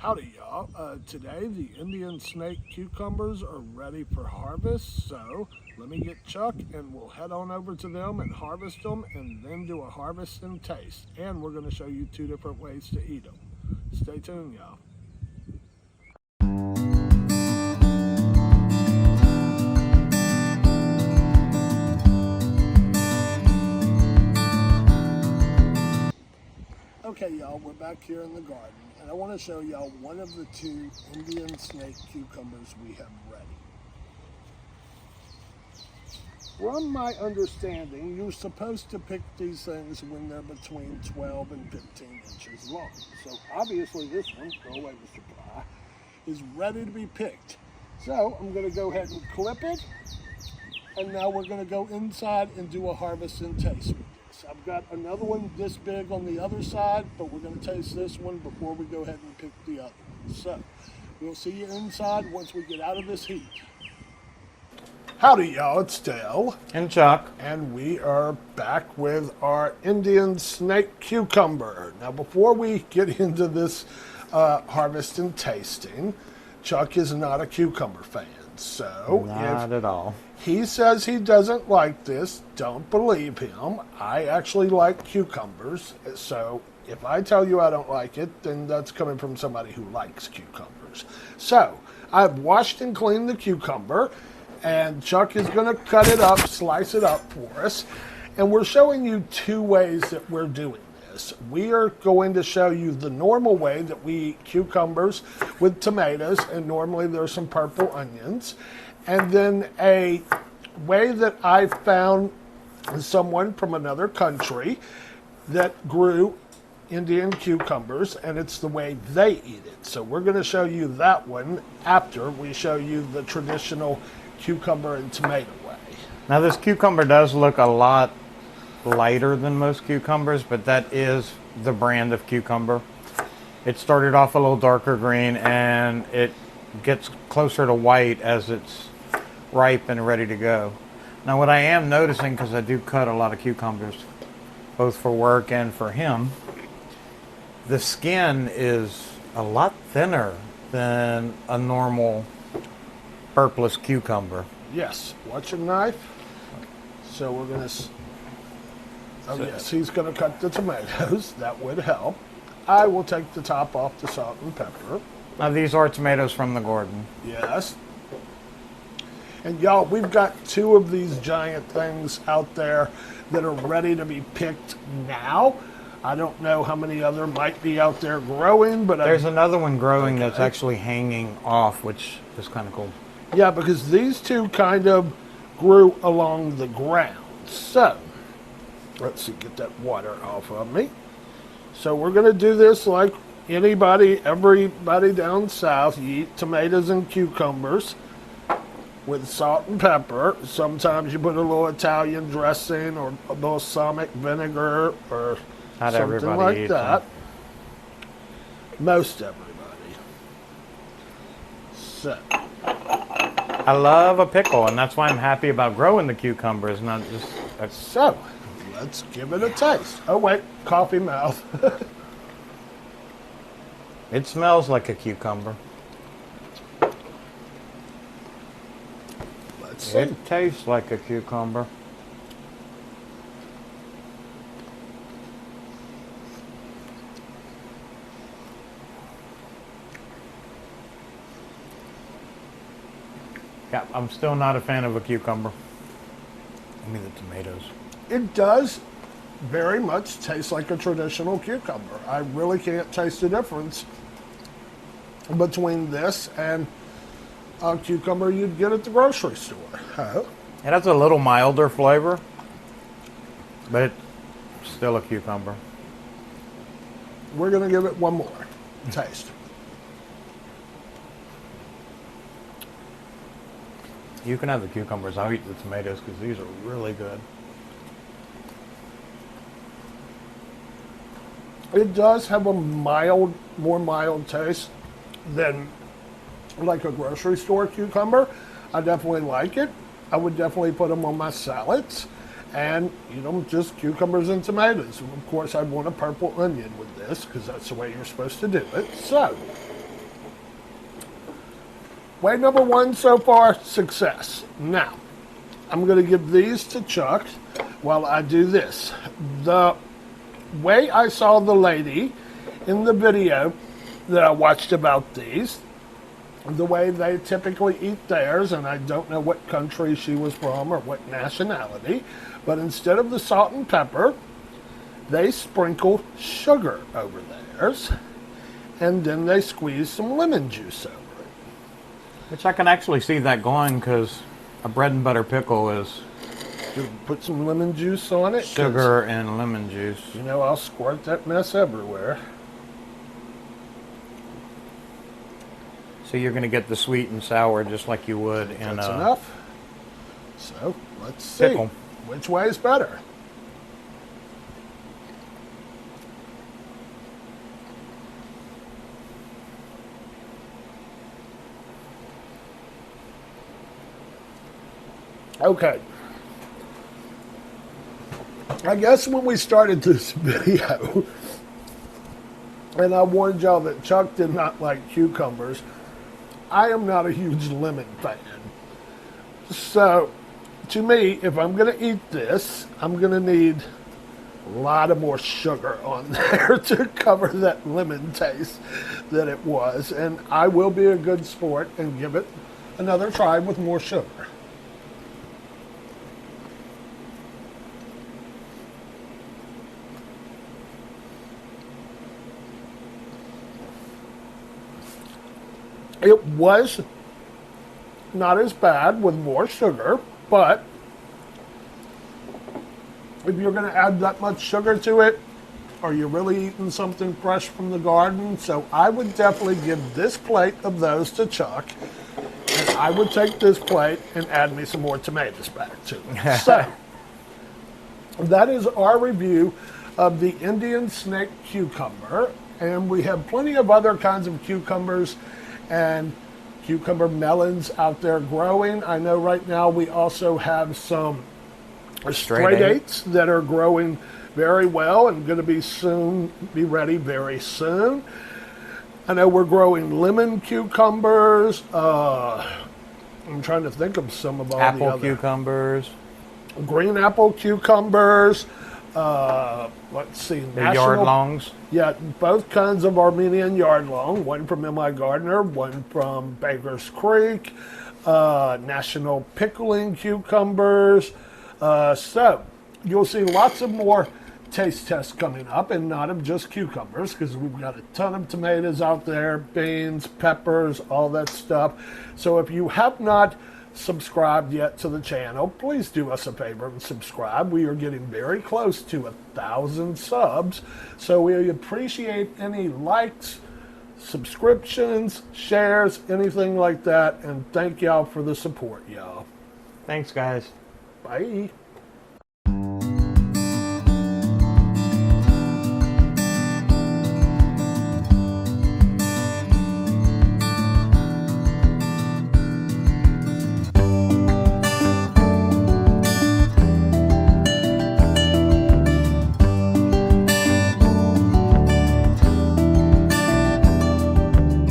Howdy, y'all. Today, the Indian snake cucumbers are ready for harvest. So, let me get Chuck and we'll head on over to them and harvest them and then do a harvest and taste. And we're going to show you two different ways to eat them. Stay tuned, y'all. Okay, y'all, we're back here in the garden, and I want to show y'all one of the two Indian snake cucumbers we have ready. From my understanding, you're supposed to pick these things when they're between 12 and 15 inches long. So obviously this one, throw away the supply, is ready to be picked. So I'm going to go ahead and clip it, and now we're going to go inside and do a harvest and taste with this. I've got another one this big on the other side, but we're going to taste this one before we go ahead and pick the other one. So we'll see you inside once we get out of this heat. Howdy, y'all, it's Dale. And Chuck. And we are back with our Indian snake cucumber. Now, before we get into this harvest and tasting, Chuck is not a cucumber fan. So, not at all. He says he doesn't like this, don't believe him. I actually like cucumbers. So, if I tell you I don't like it, then that's coming from somebody who likes cucumbers. So, I've washed and cleaned the cucumber. And Chuck is going to cut it up, slice it up for us. And we're showing you two ways that we're doing this. We are going to show you the normal way that we eat cucumbers with tomatoes, and normally there's some purple onions. And then a way that I found someone from another country that grew Indian cucumbers, and it's the way they eat it. So we're going to show you that one after we show you the traditional cucumber and tomato way. Now this cucumber does look a lot lighter than most cucumbers, but that is the brand of cucumber. It started off a little darker green and it gets closer to white as it's ripe and ready to go. Now what I am noticing, because I do cut a lot of cucumbers both for work and for him, the skin is a lot thinner than a normal purplish cucumber. Yes, watch your knife. So we're going to, yes, he's going to cut the tomatoes. That would help. I will take the top off the salt and pepper. Now these are tomatoes from the garden. Yes. And y'all, we've got two of these giant things out there that are ready to be picked now. I don't know how many other might be out there growing, but there's another one growing that's actually hanging off, which is kind of cool. Yeah, because these two kind of grew along the ground. So, let's see, get that water off of me. So we're going to do this like everybody down south. You eat tomatoes and cucumbers with salt and pepper. Sometimes you put a little Italian dressing or a balsamic vinegar or not something like that. Most everybody. So. I love a pickle, and that's why I'm happy about growing the cucumbers, not just... So, let's give it a taste. Oh, wait, coffee mouth. It smells like a cucumber. Let's see. It tastes like a cucumber. Yeah, I'm still not a fan of a cucumber. Give me the tomatoes. It does very much taste like a traditional cucumber. I really can't taste the difference between this and a cucumber you'd get at the grocery store. Oh. It has a little milder flavor, but it's still a cucumber. We're going to give it one more taste. You can have the cucumbers. I'll eat the tomatoes because these are really good. It does have a more mild taste than like a grocery store cucumber. I definitely like it. I would definitely put them on my salads. And, you know, just cucumbers and tomatoes. And of course, I'd want a purple onion with this because that's the way you're supposed to do it. So, way number one so far, success. Now, I'm going to give these to Chuck while I do this. The way I saw the lady in the video that I watched about these, the way they typically eat theirs, and I don't know what country she was from or what nationality, but instead of the salt and pepper, they sprinkle sugar over theirs, and then they squeeze some lemon juice over it. Which I can actually see that going, because a bread and butter pickle is You put some lemon juice on it. sugar and lemon juice. You know, I'll squirt that mess everywhere. So you're going to get the sweet and sour just like you would in That's a enough. So let's see pickle. which way is better. Okay. I guess when we started this video, and I warned y'all that Chuck did not like cucumbers, I am not a huge lemon fan. So, to me, if I'm going to eat this, I'm going to need a lot of more sugar on there to cover that lemon taste that it was. And I will be a good sport and give it another try with more sugar. It was not as bad with more sugar, but if you're going to add that much sugar to it, are you really eating something fresh from the garden? So I would definitely give this plate of those to Chuck, and I would take this plate and add me some more tomatoes back to it. So that is our review of the Indian snake cucumber, and we have plenty of other kinds of cucumbers and cucumber melons out there growing. I know right now we also have some straight dates that are growing very well and going to be ready very soon. I know we're growing lemon cucumbers. I'm trying to think of some of all the other. Apple cucumbers. Green apple cucumbers. Let's see. The yard longs. Yeah, both kinds of Armenian yard long. One from M.I. Gardner, one from Baker's Creek. National pickling cucumbers. So you'll see lots of more taste tests coming up, and not of just cucumbers, because we've got a ton of tomatoes out there, beans, peppers, all that stuff. So if you have not subscribed yet to the channel, please do us a favor and subscribe. We are getting very close to 1,000 subs, so we appreciate any likes, subscriptions, shares, anything like that, and thank y'all for the support, y'all. Thanks, guys. Bye.